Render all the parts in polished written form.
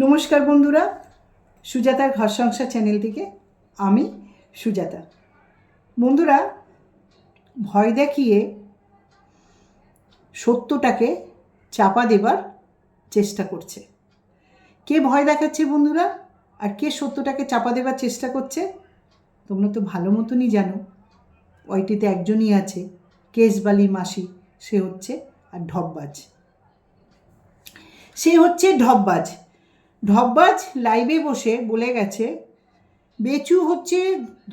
নমস্কার বন্ধুরা, সুজাতার ঘর সংসার চ্যানেল থেকে আমি সুজাতা। বন্ধুরা, ভয় দেখিয়ে সত্যটাকে চাপা দেবার চেষ্টা করছে। কে ভয় দেখাচ্ছে বন্ধুরা, আর কে সত্যটাকে চাপা দেবার চেষ্টা করছে তোমরা তো ভালো মতনই জানো। ওইটিতে একজনই আছে, কেশবালি মাসি, সে হচ্ছে আর ঢপবাজ। সে হচ্ছে ঢপবাজ। ঢপবাজ লাইভে বসে বলে গেছে বেচু হচ্ছে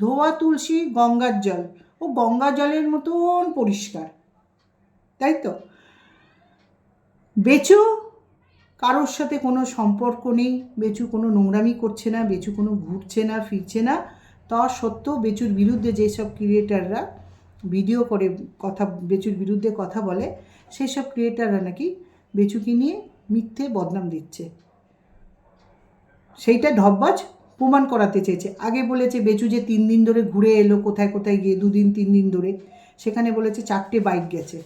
ধোয়া তুলসী গঙ্গার জল, ও গঙ্গা জলের মতন পরিষ্কার, তাই তো? বেচু কারোর সাথে কোনো সম্পর্ক নেই, বেচু কোনো নোংরামি করছে না, বেচু কোনো ঘুরছে না ফিরছে না। তা সত্ত্বেও বেচুর বিরুদ্ধে যেসব ক্রিয়েটাররা ভিডিও করে কথা, বেচুর বিরুদ্ধে কথা বলে, সেই সব ক্রিয়েটাররা নাকি বেচুকে নিয়ে মিথ্যে বদনাম দিচ্ছে। সেইটা ঢপবাজ প্রমাণ করাতে চেয়েছে। আগে বলেছে বেচু যে 3 দিন ধরে ঘুরে এলো, কোথায় কোথায় গিয়ে 2 দিন 3 দিন ধরে, সেখানে বলেছে 4টে বাইক গেছে।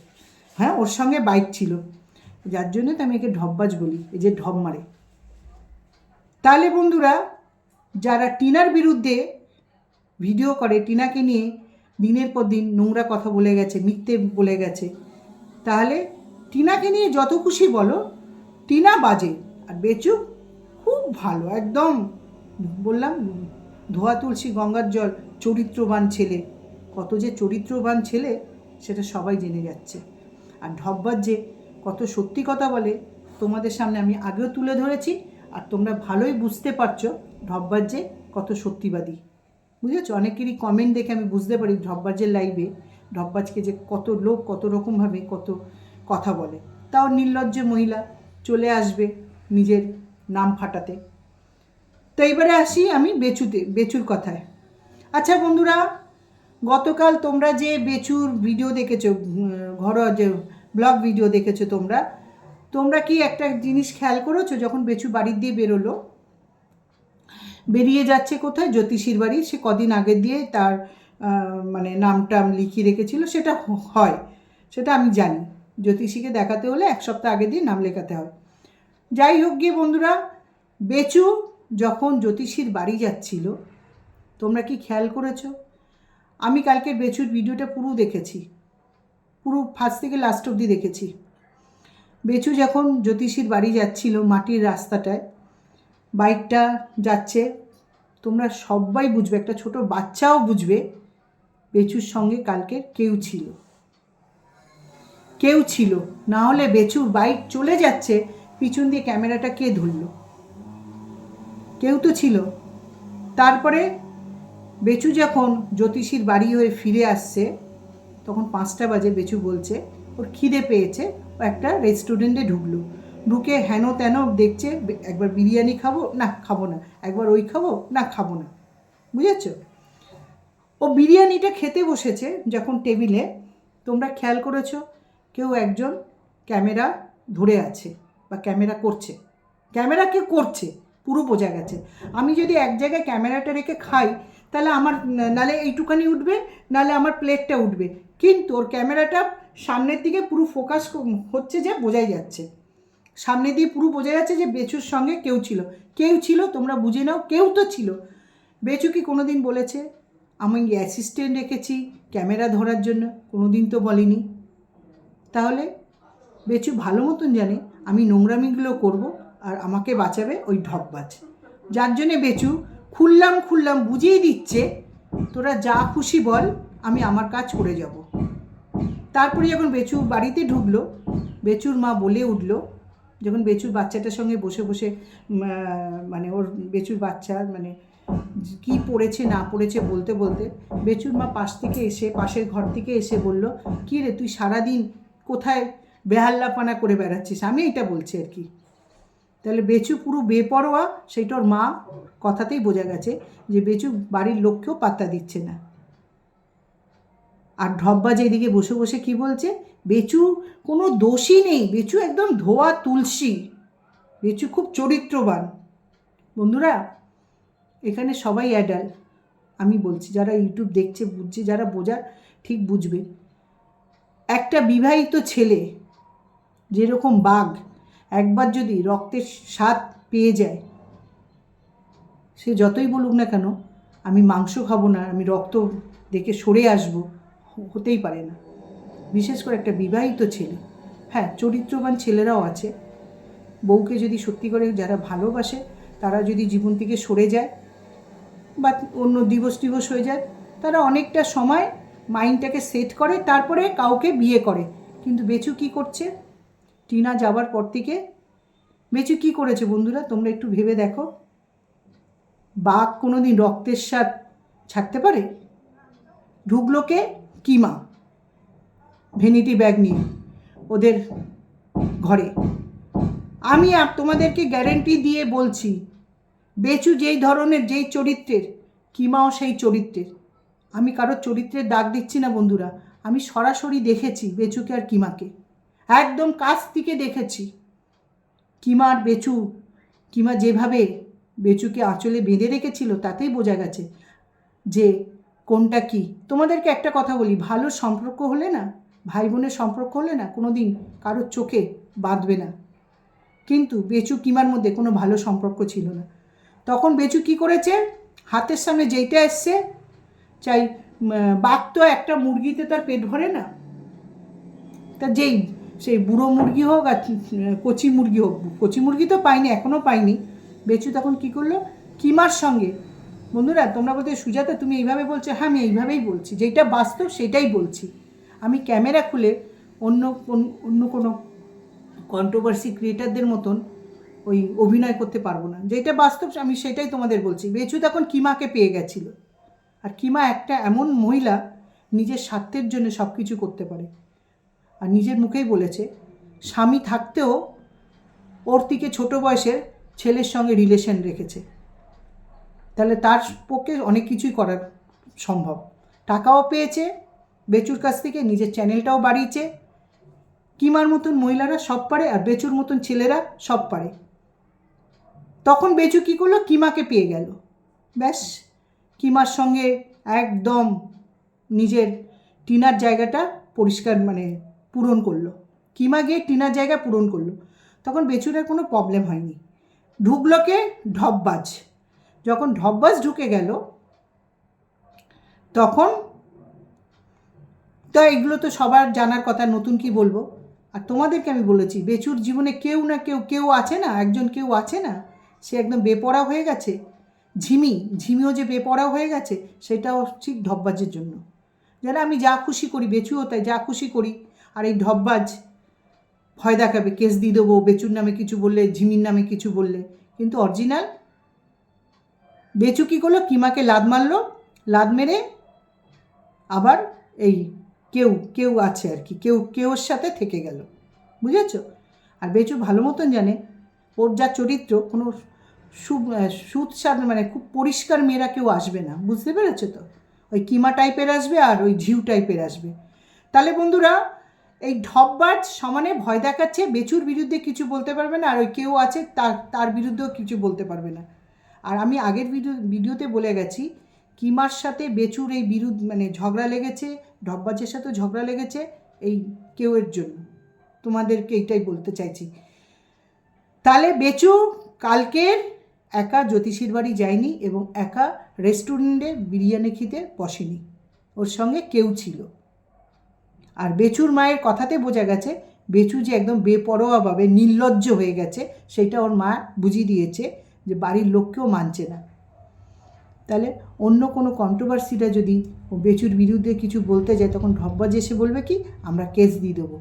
হ্যাঁ, ওর সঙ্গে বাইক ছিল, যার জন্য তো আমি একে ঢপবাজ বলি, এই যে ঢপ মারে। তাহলে বন্ধুরা, যারা টিনার বিরুদ্ধে ভিডিও করে, টিনাকে নিয়ে দিনের পর দিন নোংরা কথা বলে গেছে, মিথ্যে বলে গেছে, তাহলে টিনাকে নিয়ে যত খুশি বলো, টিনা বাজে আর বেচু খুব ভালো। একদম বললাম, ধোয়া তুলসী গঙ্গার জল, চরিত্রবান ছেলে। কত যে চরিত্রবান ছেলে সেটা সবাই জেনে যাচ্ছে। আর ঢপবাজ যে কত সত্যি কথা বলে তোমাদের সামনে আমি আগেও তুলে ধরেছি, আর তোমরা ভালোই বুঝতে পারছো ঢপবাজ যে কত সত্যিবাদী। বুঝেছো? অনেকেরই কমেন্ট দেখে আমি বুঝতে পারি ঢপবাজের লাইভে ঢপবাজকে যে কত লোক কত রকমভাবে কত কথা বলে। তাও নির্লজ্জ মহিলা চলে আসবে নিজের নাম ফাটাতে। তো এবারে আসি আমি বেচুর কথায়। আচ্ছা বন্ধুরা, গতকাল তোমরা যে বেচুর ভিডিও দেখেছো, ঘরোয়া যে ব্লগ ভিডিও দেখেছো, তোমরা কি একটা জিনিস খেয়াল করেছো? যখন বেচু বাড়ির দিয়ে বেরোলো, বেরিয়ে যাচ্ছে কোথায়? জ্যোতিষীর বাড়ি। সে কদিন আগে দিয়ে তার মানে নামটাম লিখিয়ে রেখেছিল, সেটা হয়, সেটা আমি জানি। জ্যোতিষীকে দেখাতে হলে 1 সপ্তাহ আগে দিয়ে নাম লেখাতে হয়। যাই হোক গিয়ে বন্ধুরা, বেচু যখন জ্যোতিষীর বাড়ি যাচ্ছিল, তোমরা কি খেয়াল করেছো? আমি কালকে বেচুর ভিডিওটা পুরো দেখেছি, পুরো ফার্স্ট থেকে লাস্ট অবধি দেখেছি। বেচু যখন জ্যোতিষীর বাড়ি যাচ্ছিল, মাটির রাস্তাটায় বাইকটা যাচ্ছে, তোমরা সবাই বুঝবে, একটা ছোট বাচ্চাও বুঝবে বেচুর সঙ্গে কালকে কেউ ছিল। না হলে বেচুর বাইক চলে যাচ্ছে, পিছন দিয়ে ক্যামেরাটা কে ধরলো? কেউ তো ছিল। তারপরে বেচু যখন জ্যোতিষীর বাড়ি হয়ে ফিরে আসছে, তখন 5টা বাজে। বেচু বলছে ওর খিদে পেয়েছে, ও একটা রেস্টুরেন্টে ঢুকলো, ঢুকে হেন তেন দেখছে, একবার বিরিয়ানি খাবো, না খাবো না, একবার ওই খাবো, না খাবো না। বুঝেছ? ও বিরিয়ানিটা খেতে বসেছে যখন টেবিলে, তোমরা খেয়াল করেছো কেউ একজন ক্যামেরা ধরে আছে বা ক্যামেরা করছে। ক্যামেরা কে করছে পুরো বোঝা গেছে। আমি যদি এক জায়গায় ক্যামেরাটা রেখে খাই, তাহলে আমার নালে এইটুখানি উঠবে, নালে আমার প্লেটটা উঠবে, কিন্তু ওর ক্যামেরাটা সামনের দিকে পুরো ফোকাস হচ্ছে, যে বোঝাই যাচ্ছে, সামনে দিয়ে পুরো বোঝা যাচ্ছে যে বেচুর সঙ্গে কেউ ছিল। তোমরা বুঝে নাও, কেউ তো ছিল। বেচু কি কোনো দিন বলেছে আমি অ্যাসিস্ট্যান্ট রেখেছি ক্যামেরা ধরার জন্য? কোনো দিন তো বলিনি। তাহলে বেচু ভালো মতন জানে আমি নোংরামিগুলো করব, আর আমাকে বাঁচাবে ওই ঢপবাজ, যার জন্যে বেচু খুললাম বুঝিয়ে দিচ্ছে তোরা যা খুশি বল, আমি আমার কাজ করে যাব। তারপরে যখন বেচু বাড়িতে ঢুকলো, বেচুর মা বলে উঠলো, যখন বেচুর বাচ্চাটার সঙ্গে বসে বসে মানে ওর বেচুর বাচ্চার মানে কি পড়েছে না পড়েছে বলতে বলতে, বেচুর মা পাশের ঘর থেকে এসে বলল, কী রে তুই সারাদিন কোথায় বেহাল্লাপানা করে বেড়াচ্ছিস? আমি এটা বলছি আর কি। তাহলে বেচু পুরো বেপরোয়া, সেইটা ওর মা কথাতেই বোঝা গেছে যে বেচু বাড়ির লোককেও পাত্তা দিচ্ছে না। আর ঢপবাজ এদিকে বসে বসে কি বলছে, বেচু কোনো দোষই নেই, বেচু একদম ধোয়া তুলসী, বেচু খুব চরিত্রবান। বন্ধুরা, এখানে সবাই অ্যাডাল্ট, আমি বলছি, যারা ইউটিউব দেখছে বুঝছে, যারা বোঝার ঠিক বুঝবে। একটা বিবাহিত ছেলে যেরকম বাঘ, একবার যদি রক্তের স্বাদ পেয়ে যায়, সে যতই বলুক না কেন আমি মাংস খাবো না, আমি রক্ত দেখে সরে আসবো, হতেই পারে না। বিশেষ করে একটা বিবাহিত ছেলে। হ্যাঁ, চরিত্রবান ছেলেরাও আছে, বউকে যদি সত্যি করে যারা ভালোবাসে তারা যদি জীবন থেকে সরে যায় বা অন্য ডিভোর্স হয়ে যায়, তারা অনেকটা সময় মাইন্ডটাকে সেট করে তারপরে কাউকে বিয়ে করে। কিন্তু বেচু কি করছে? টিনা যাবার পর থেকে বেচু কি করেছে বন্ধুরা, তোমরা একটু ভেবে দেখো। বাঘ কোনো দিন রক্তের স্বাদ ছাড়তে পারে? ঢুকলো কে? কিমা ভ্যানিটি ব্যাগ নিয়ে ওদের ঘরে। আমি তোমাদেরকে গ্যারেন্টি দিয়ে বলছি, বেচু যেই ধরনের যেই চরিত্রের, কিমাও সেই চরিত্রের। আমি কারোর চরিত্রের দাগ দিচ্ছি না বন্ধুরা, আমি সরাসরি দেখেছি বেচুকে আর কিমাকে, একদম কাছ থেকে দেখেছি। কিমা আর বেচু, কিমা যেভাবে বেচুকে আঁচলে বেঁধে রেখেছিল তাতেই বোঝা গেছে যে কোনটা কি। তোমাদেরকে একটা কথা বলি, ভালো সম্পর্ক হলে না, ভাই বোনের সম্পর্ক হলে না কোনো দিন কারোর চোখে বাঁধবে না। কিন্তু বেচু কিমার মধ্যে কোনো ভালো সম্পর্ক ছিল না। তখন বেচু কি করেছে? হাতের সামনে যেইটা এসছে, চাই বাঘ তো একটা মুরগিতে তার পেট ভরে না, তা যেই সেই বুড়ো মুরগি হোক আর কচি মুরগি হোক, কচি মুরগি তো পাইনি, এখনও পাইনি। বেচু তখন কি করলো? কিমার সঙ্গে, বন্ধুরা তোমরা বলতে সুজাতা তুমি এইভাবে বলছো, হ্যাঁ আমি এইভাবেই বলছি, যেটা বাস্তব সেটাই বলছি। আমি ক্যামেরা খুলে অন্য অন্য কোনো কন্ট্রোভার্সি ক্রিয়েটারদের মতন ওই অভিনয় করতে পারবো না। যেটা বাস্তব আমি সেটাই তোমাদের বলছি। বেচু তখন কিমাকে পেয়ে গেছিলো। আর কিমা একটা এমন মহিলা, নিজের স্বার্থের জন্য সব কিছু করতে পারে। আর নিজের মুখেই বলেছে স্বামী থাকতেও ওর থেকে ছোটো বয়সের ছেলের সঙ্গে রিলেশন রেখেছে। তাহলে তার পক্ষে অনেক কিছুই করার সম্ভব। টাকাও পেয়েছে বেচুর কাছ থেকে, নিজের চ্যানেলটাও বাড়িয়েছে। কিমার মতন মহিলারা সব পারে, আর বেচুর মতন ছেলেরা সব পারে। তখন বেচু কী করলো? কিমাকে পেয়ে গেল, ব্যাস কিমার সঙ্গে একদম নিজের টিনার জায়গাটা পরিষ্কার মানে পূরণ করলো। কিমা গিয়ে টিনার জায়গা পূরণ করলো। তখন বেচুর আর কোনো প্রবলেম হয়নি। ঢুকলো কে? ঢপবাজ। যখন ঢপবাজ ঢুকে গেল তখন তো এগুলো তো সবার জানার কথা, নতুন কি বলবো। আর তোমাদেরকে আমি বলেছি, বেচুর জীবনে কেউ না কেউ আছে না, একজন কেউ আছে না, সে একদম বেপরা হয়ে গেছে। ঝিমিও যে বেপরা হয়ে গেছে, সেটাও ঠিক ঢপবাজের জন্য। যারা আমি যা খুশি করি, বেচুও তাই যা খুশি করি, আর এই ঢপবাজ ভয় দেখাবে, কেস দিয়ে দেবো বেচুর নামে কিছু বললে, ঝিমির নামে কিছু বললে। কিন্তু অরিজিনাল বেচু কী করলো? কিমাকে লাদ মারলো, লাদ মেরে আবার এই কেউ আছে আর কি, কেউর সাথে থেকে গেল, বুঝেছ? আর বেচু ভালো মতন জানে ওর যা চরিত্র, কোনো সুদসাদ মানে খুব পরিষ্কার মেয়েরা কেউ আসবে না, বুঝতে পেরেছো তো? ওই কিমা টাইপের আসবে আর ওই ঝিউ টাইপের আসবে। তাহলে বন্ধুরা এই ঢপবাজ সমানে ভয় দেখাচ্ছে, বেচুর বিরুদ্ধে কিছু বলতে পারবে না, আর ওই কেউ আছে তার বিরুদ্ধেও কিছু বলতে পারবে না। আর আমি আগের ভিডিওতে বলে গেছি, কিমার সাথে বেচুর এই মানে ঝগড়া লেগেছে, ঢপবাজের সাথেও ঝগড়া লেগেছে এই কেউয়ের জন্য। তোমাদেরকে এইটাই বলতে চাইছি। তাহলে বেচু কালকের একা জ্যোতিষীর বাড়ি যায়নি এবং একা রেস্টুরেন্টে বিরিয়ানি খেতে বসেনি, ওর সঙ্গে কেউ ছিল। আর বেচুর মায়ের কথাতে বোঝা গেছে বেচু যে একদম বেপরোয়াভাবে নির্লজ্জ হয়ে গেছে, সেটা ওর মা বুঝিয়ে দিয়েছে যে বাড়ির লোককেও মানছে না। তাহলে অন্য কোনো কন্ট্রোভার্সিটা যদি বেচুর বিরুদ্ধে কিছু বলতে যায়, তখন ঢপবাজ এসে বলবে কি আমরা কেস দিয়ে দেবো।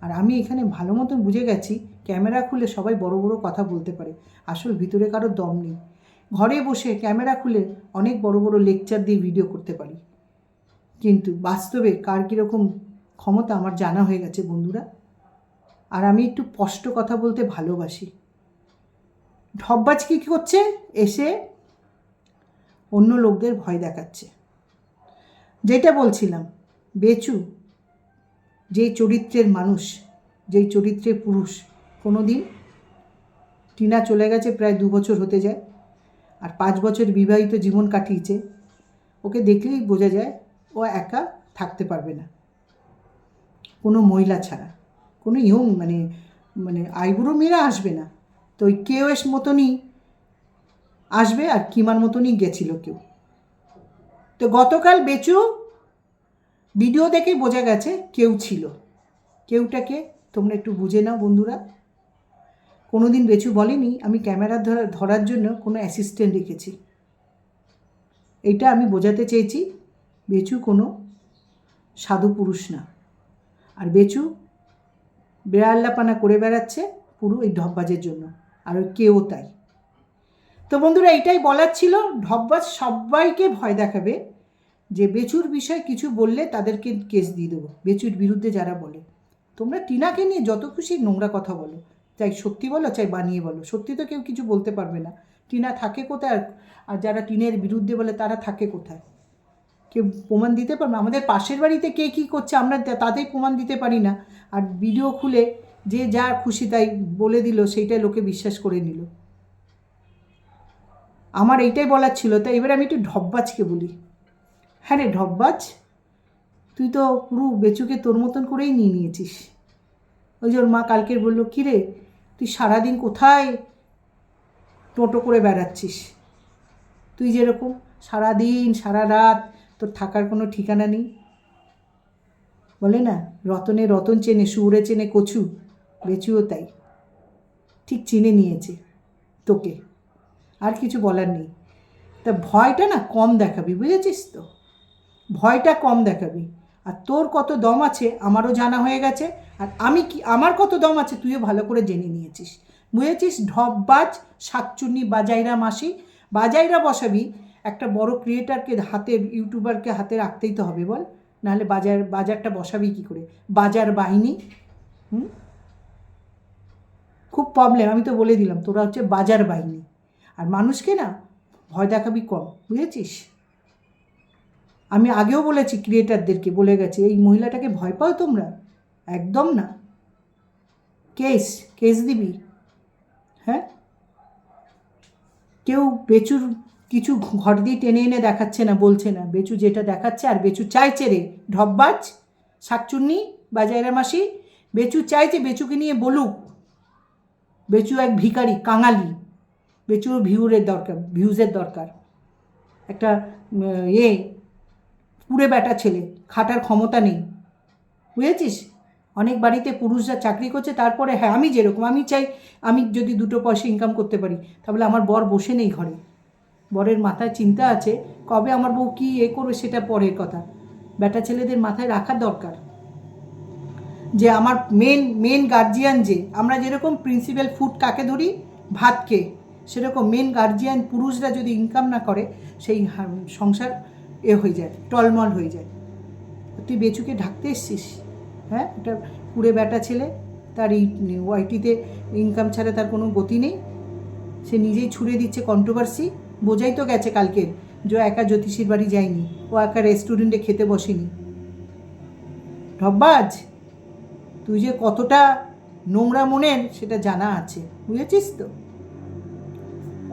আর আমি এখানে ভালো মতন বুঝে গেছি, ক্যামেরা খুলে সবাই বড় বড় কথা বলতে পারে, আসল ভিতরে কারোর দম নেই। ঘরে বসে ক্যামেরা খুলে অনেক বড় বড় লেকচার দিয়ে ভিডিও করতে পারি, কিন্তু বাস্তবে কার কীরকম ক্ষমতা আমার জানা হয়ে গেছে বন্ধুরা। আর আমি একটু স্পষ্ট কথা বলতে ভালোবাসি। ঢপবাজ কী করছে? এসে অন্য লোকদের ভয় দেখাচ্ছে। যেটা বলছিলাম, বেচু যেই চরিত্রের মানুষ, যেই চরিত্রের পুরুষ, কোনো দিন টিনা চলে গেছে প্রায় 2 বছর হতে যায়, আর 5 বছর বিবাহিত জীবন কাটিয়েছে। ওকে দেখলেই বোঝা যায় ও একা থাকতে পারবে না কোনো মহিলা ছাড়া, কোনো ইয়ং মানে আইবুড়ো মেয়েরা আসবে না। তো ওই কেওএস মতনই আসবে আর কিমার মতনই গেছিল কেউ। তো গতকাল বেচু ভিডিও দেখে বোঝা গেছে কেউ ছিল। কেউটাকে তোমরা একটু বুঝে নাও বন্ধুরা। কোনো দিন বেচু বলেনি আমি ক্যামেরা ধরার জন্য কোনো অ্যাসিস্ট্যান্ট রেখেছি। এইটা আমি বোঝাতে চেয়েছি, বেচু কোনো সাধু পুরুষ না। আর বেচু বেড়াল্লাপানা করে বেড়াচ্ছে পুরো এই ঢপবাজের জন্য, আর কেউ তাই। তো বন্ধুরা এইটাই বলার ছিল, ঢপবাজ সবাইকে ভয় দেখাবে যে বেচুর বিষয়ে কিছু বললে তাদেরকে কেস দিয়ে দেবো। বেচুর বিরুদ্ধে যারা বলে, তোমরা টিনাকে নিয়ে যত খুশি নোংরা কথা বলো, চাই সত্যি বলো চাই বানিয়ে বলো, সত্যি তো কেউ কিছু বলতে পারবে না। টিনা থাকে কোথায়? আর যারা টিনের বিরুদ্ধে বলে তারা থাকে কোথায়? কেউ প্রমাণ দিতে পারবে? আমাদের পাশের বাড়িতে কে কী করছে আমরা তাতেই প্রমাণ দিতে পারি না, আর ভিডিও খুলে যে যা খুশি তাই বলে দিল, সেইটাই লোকে বিশ্বাস করে নিল। আমার এইটাই বলার ছিল। তাই এবার আমি একটু ঢপবাজকে বলি। হ্যাঁ রে ঢপবাজ, তুই তো পুরো বেচুকে তোর মতন করেই নিয়ে নিয়েছিস। ওই যে ওর মা কালকের বললো, কী রে তুই সারাদিন কোথায় টোটো করে বেড়াচ্ছিস? তুই যেরকম সারাদিন সারা রাত তোর থাকার কোনো ঠিকানা নেই। বলে না, রতনে রতন চেনে, শুয়োরে চেনে কচু, বেচুও তাই ঠিক চিনে নিয়েছে তোকে। আর কিছু বলার নেই। তা ভয়টা না কম দেখাবি, বুঝেছিস তো? ভয়টা কম দেখাবি। আর তোর কত দম আছে আমারও জানা হয়ে গেছে, আর আমি কি আমার কত দম আছে তুইও ভালো করে জেনে নিয়েছিস, বুঝেছিস? ঢপবাজ, শাকচুন্নি, বাজাইরা মাসি। বাজাইরা বসাবি একটা বড় ক্রিয়েটারকে হাতে, ইউটিউবারকে হাতে রাখতেই তো হবে বল, নাহলে বাজারটা বসাবি কী করে? বাজার বাহিনী। খুব প্রবলেম, আমি তো বলে দিলাম তোরা হচ্ছে বাজার বাহিনী। আর মানুষকে না ভয় দেখাবি কম, বুঝেছিস? আমি আগেও বলেছি, ক্রিয়েটারদেরকে বলে গেছি, এই মহিলাটাকে ভয় পাও তোমরা? একদম না। কেস দিবি। হ্যাঁ, কেউ বেচুর কিছু ঘর দিয়ে টেনে এনে দেখাচ্ছে না, বলছে না। বেচু যেটা দেখাচ্ছে, আর বেচু চাইছে রে ঢপবাজ, শাকচুন্নি, বাজাইরা মাসি, বেচু চাইছে বেচুকে নিয়ে বলুক বেচু এক ভিখারি, কাঙালি। বেচুর ভিউজের দরকার। একটা পুরে ব্যাটা ছেলে, খাটার ক্ষমতা নেই, বুঝেছিস? অনেক বাড়িতে পুরুষরা চাকরি করছে, তারপরে হ্যাঁ আমি যেরকম, আমি চাই আমি যদি দুটো পয়সা ইনকাম করতে পারি, তাহলে আমার বর বসে নেই ঘরে। বরের মাথায় চিন্তা আছে কবে আমার বউ কী করবে, সেটা পরের কথা। ব্যাটা ছেলেদের মাথায় রাখার দরকার যে আমার মেন গার্জিয়ান, যে আমরা যেরকম প্রিন্সিপাল ফুড কাকে ধরি, ভাতকে, সেরকম মেন গার্জিয়ান পুরুষরা যদি ইনকাম না করে, সেই সংসার হয়ে যায়, টলমল হয়ে যায়। তুই বেচুকে ঢাকতে এসছিস? হ্যাঁ, এটা পুরে ব্যাটা ছেলে, তার এই ওয়াইটিতে ইনকাম ছাড়া তার কোনো গতি নেই। সে নিজেই ছুড়ে দিচ্ছে কন্ট্রোভার্সি। বোঝাই তো গেছে কালকের, যে একা জ্যোতিষীর বাড়ি যায়নি, ও একা রেস্টুরেন্টে খেতে বসেনি। ঢপবাজ, তুই যে কতটা নোংরা মনের সেটা জানা আছে, বুঝেছিস তো?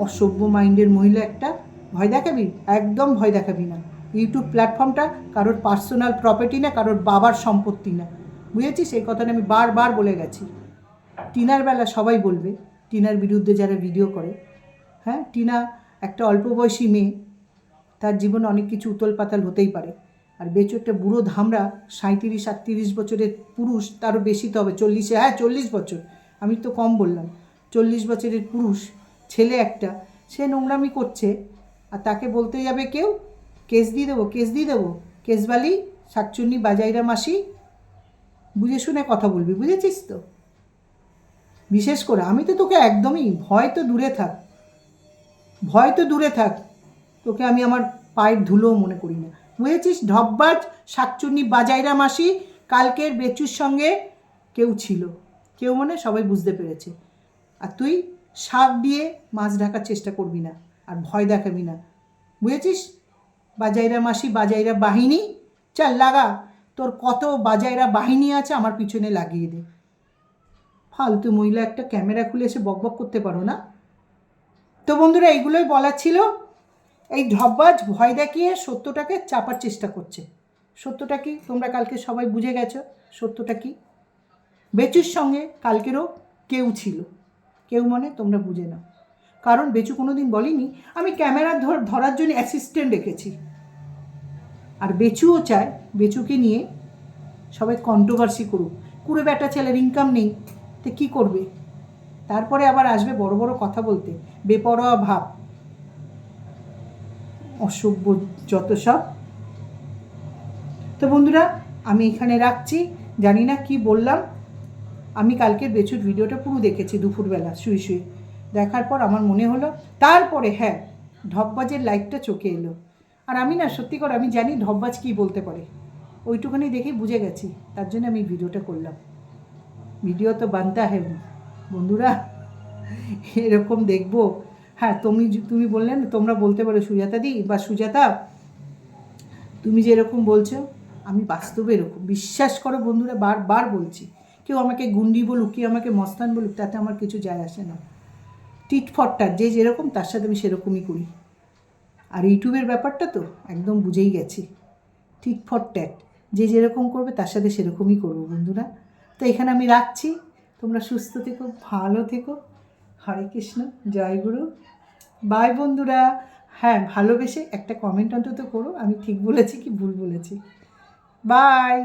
অসভ্য মাইন্ডের মহিলা একটা। ভয় দেখাবি? একদম ভয় দেখাবি না। ইউটিউব প্ল্যাটফর্মটা কারোর পার্সোনাল প্রপার্টি না, কারোর বাবার সম্পত্তি না, বুঝেছিস? এই কথাটা আমি বারবার বলে গেছি। টিনার বেলা সবাই বলবে, টিনার বিরুদ্ধে যারা ভিডিও করে। হ্যাঁ, টিনা একটা অল্প বয়সী মেয়ে, তার জীবনে অনেক কিছু উতল পাতাল হতেই পারে। আর বেচু একটা বুড়ো ধামড়া, 37-38 বছরের পুরুষ, তারও বেশি তো হবে, 40, হ্যাঁ 40 বছর, আমি তো কম বললাম। 40 বছরের পুরুষ ছেলে একটা, সে নোংরামি করছে, আর তাকে বলতে যাবে কেউ কেস দিয়ে দেবো। কেসবালি, শাকচুন্নি, বাজাইরা মাসি, বুঝে শুনে কথা বলবি, বুঝেছিস তো? বিশেষ করে আমি তো তোকে একদমই, ভয় তো দূরে থাক, তোকে আমি আমার পায়ের ধুলোও মনে করি না, বুঝেছিস? ঢপবাজ, শাকচুন্নি, বাজাইরা মাসি, কালকের বেচুর সঙ্গে কেউ ছিল, কেউ মানে সবাই বুঝতে পেরেছে। আর তুই শাক দিয়ে মাছ ঢাকার চেষ্টা করবি না, আর ভয় দেখাবি না, বুঝেছিস? বাজাইরা মাসি, বাজাইরা বাহিনী, চল লাগা, তোর কত বাজাইরা বাহিনী আছে আমার পিছনে লাগিয়ে দে। ফালতু মহিলা একটা, ক্যামেরা খুলে এসে বকবক করতে পারো না? তো বন্ধুরা, এইগুলোই বলার ছিল। এই ঢপবাজ ভয় দেখিয়ে সত্যটাকে চাপার চেষ্টা করছে। সত্যটা কি তোমরা কালকে সবাই বুঝে গেছো। সত্যটা কি, বেচুর সঙ্গে কালকেরও কেউ ছিল, কেউ মানে তোমরা বুঝে নাও। কারণ বেচু কোনো দিন বলেনি আমি ক্যামেরা ধরার জন্য অ্যাসিস্ট্যান্ট রেখেছি। আর বেচুও চায় বেচুকে নিয়ে সবাই কন্ট্রোভার্সি করুক, কুড়ে বেটা ছেলের ইনকাম নেই তো কী করবে, তারপরে আবার আসবে বড় বড় কথা বলতে, বেপরোয়া ভাব, অসভ্য যত সব। তো বন্ধুরা আমি এখানে রাখছি, জানি না কি বললাম। আমি কালকের বেচুর ভিডিওটা পুরো দেখেছি দুপুরবেলা শুয়ে শুয়ে, দেখার পর আমার মনে হলো, তারপরে হ্যাঁ ঢপবাজের লাইটটা চোখে এলো। আর আমি না সত্যি করে আমি জানি ঢপবাজ কী বলতে পারে, ওইটুখানি দেখেই বুঝে গেছি, তার জন্য আমি ভিডিওটা করলাম। ভিডিও তো বানতা হ্যাঁ বন্ধুরা, এরকম দেখবো। হ্যাঁ তুমি বললে না, তোমরা বলতে পারো সুজাতাদি বা সুজাতা তুমি যে এরকম বলছো, আমি বাস্তবে এরকম, বিশ্বাস করো বন্ধুরা, বারবার বলছি। কেউ আমাকে গুন্ডি বলুক, কেউ আমাকে মস্তান বলুক, তাতে আমার কিছু যায় আসে না। টিটফটটা যে যেরকম তার সাথে আমি সেরকমই করি। আর ইউটিউবের ব্যাপারটা তো একদম বুঝেই গেছি, টিটফট ট্যাট, যে যেরকম করবে তার সাথে সেরকমই করবো বন্ধুরা। তো এখানে আমি রাখছি, তোমরা সুস্থ থেকো, ভালো থেকো। হরে কৃষ্ণ, জয় গুরু, বাই বন্ধুরা। হ্যাঁ ভালোবেসে একটা কমেন্ট অন্তত করো, আমি ঠিক বলেছি কি ভুল বলেছি। বাই।